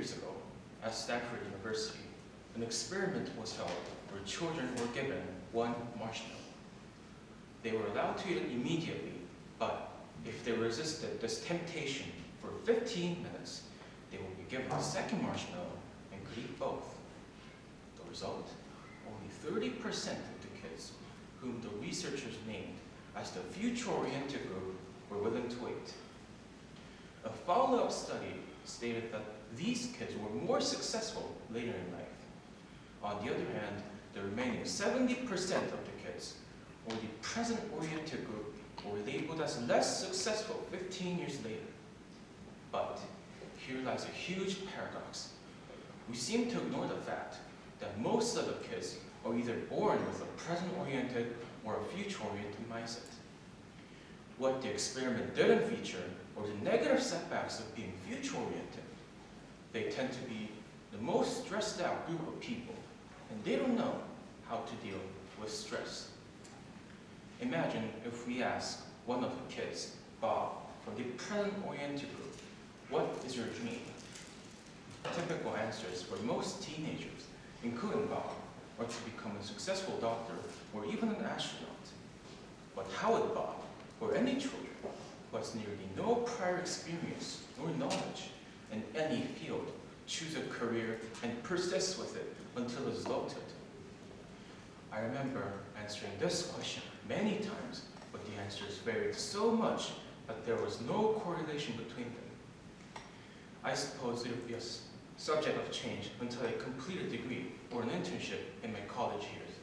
years ago, at Stanford University, an experiment was held where children were given one marshmallow. They were allowed to eat it immediately, but if they resisted this temptation for 15 minutes, they would be given a second marshmallow and could eat both. The result? Only 30% of the kids whom the researchers named as the future-oriented group were willing to wait. A follow-up study stated that these kids were more successful later in life. On the other hand, the remaining 70% of the kids, or the present-oriented group, were labeled as less successful 15 years later. But here lies a huge paradox. We seem to ignore the fact that most of the kids are either born with a present-oriented or a future-oriented mindset. What the experiment didn't feature were the negative setbacks of being future-oriented. They tend to be the most stressed out group of people, and they don't know how to deal with stress. Imagine if we ask one of the kids, Bob, from the present-oriented group, what is your dream? Typical answers for most teenagers, including Bob, are to become a successful doctor or even an astronaut. But how would Bob, or any children, who has nearly no prior experience or knowledge in any field, choose a career and persist with it until it is loved? I remember answering this question many times, but the answers varied so much that there was no correlation between them. I suppose it would be a subject of change until I complete a degree or an internship in my college years.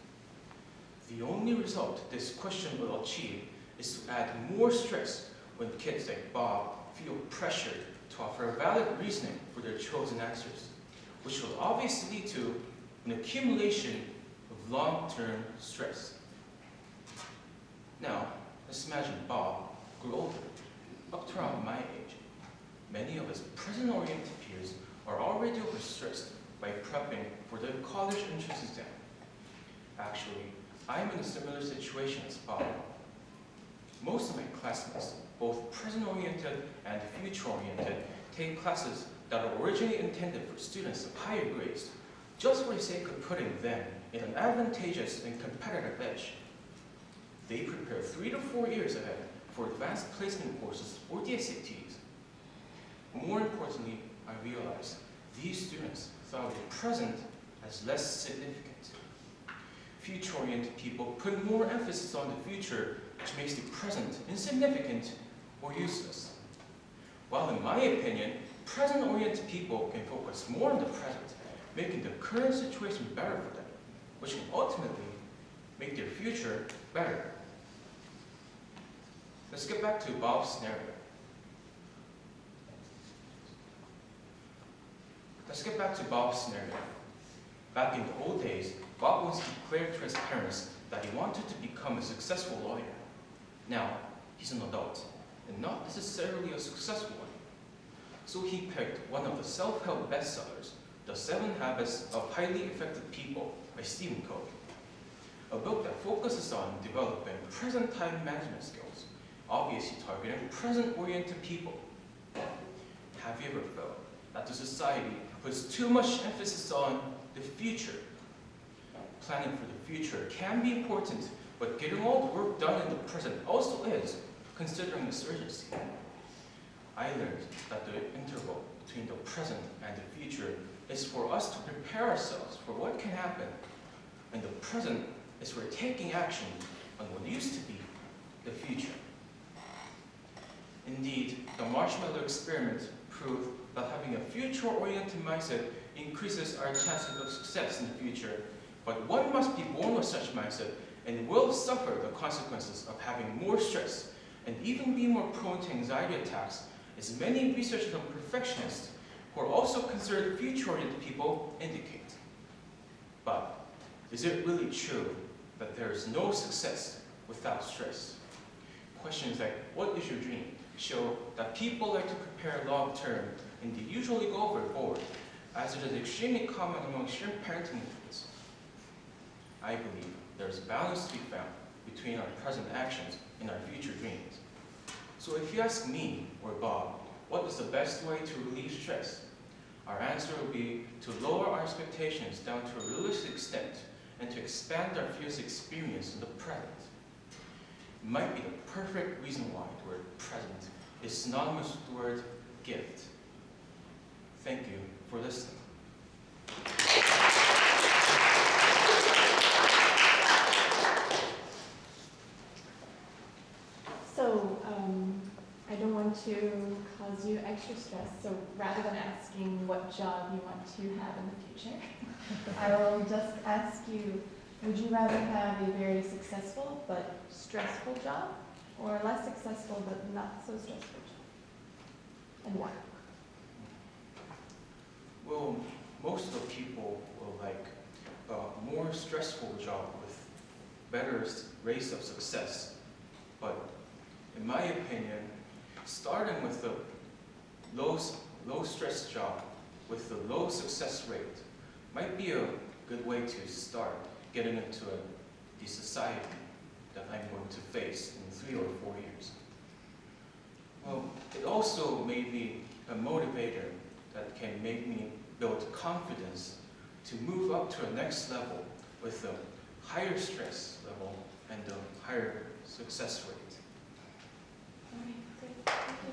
The only result this question will achieve is to add more stress when kids like Bob feel pressured to offer valid reasoning for their chosen answers, which will obviously lead to an accumulation of long-term stress. Now, let's imagine Bob grew older, up to around my age. Many of his present-oriented peers are already overstressed by prepping for the college entrance exam. Actually, I'm in a similar situation as Bob. Most of my classmates, both present-oriented and future-oriented, take classes that are originally intended for students of higher grades, just for the sake of putting them in an advantageous and competitive edge. They prepare 3 to 4 years ahead for advanced placement courses or the SATs. More importantly, I realized these students thought the present as less significant. Future-oriented people put more emphasis on the future, which makes the present insignificant or useless. While in my opinion, present-oriented people can focus more on the present, making the current situation better for them, which can ultimately make their future better. Let's get back to Bob's scenario. Back in the old days, Bob once declared to his parents that he wanted to become a successful lawyer. Now, he's an adult, and not necessarily a successful one. So he picked one of the self-help bestsellers, The 7 Habits of Highly Effective People by Stephen Covey, a book that focuses on developing present time management skills, obviously targeting present-oriented people. Have you ever felt that the society puts too much emphasis on the future? Planning for the future can be important, but getting all the work done in the present also is, considering this urgency. I learned that the interval between the present and the future is for us to prepare ourselves for what can happen, and the present is for taking action on what used to be the future. Indeed, the marshmallow experiment proved that having a future-oriented mindset increases our chances of success in the future, but one must be born with such mindset and will suffer the consequences of having more stress and even be more prone to anxiety attacks, as many researchers and perfectionists who are also considered future-oriented people indicate. But is it really true that there is no success without stress? Questions like, what is your dream, show that people like to prepare long-term and they usually go overboard, as it is extremely common among extreme parenting methods. I believe there is balance to be found between our present actions and our future dreams. So if you ask me or Bob, what is the best way to relieve stress? Our answer will be to lower our expectations down to a realistic extent and to expand our field's experience in the present. It might be the perfect reason why the word present is synonymous with the word gift. Thank you for listening. So, I don't want to cause you extra stress, so rather than asking what job you want to have in the future, I will just ask you, would you rather have a very successful but stressful job, or a less successful but not so stressful job? And why? Well, most of the people will like a more stressful job with better rates of success. But in my opinion, starting with a low stress job with a low success rate might be a good way to start getting into the society that I'm going to face in 3 or 4 years. Well, it also may be a motivator that can make me build confidence to move up to a next level with a higher stress level and a higher success rate. All right, great. Thank you.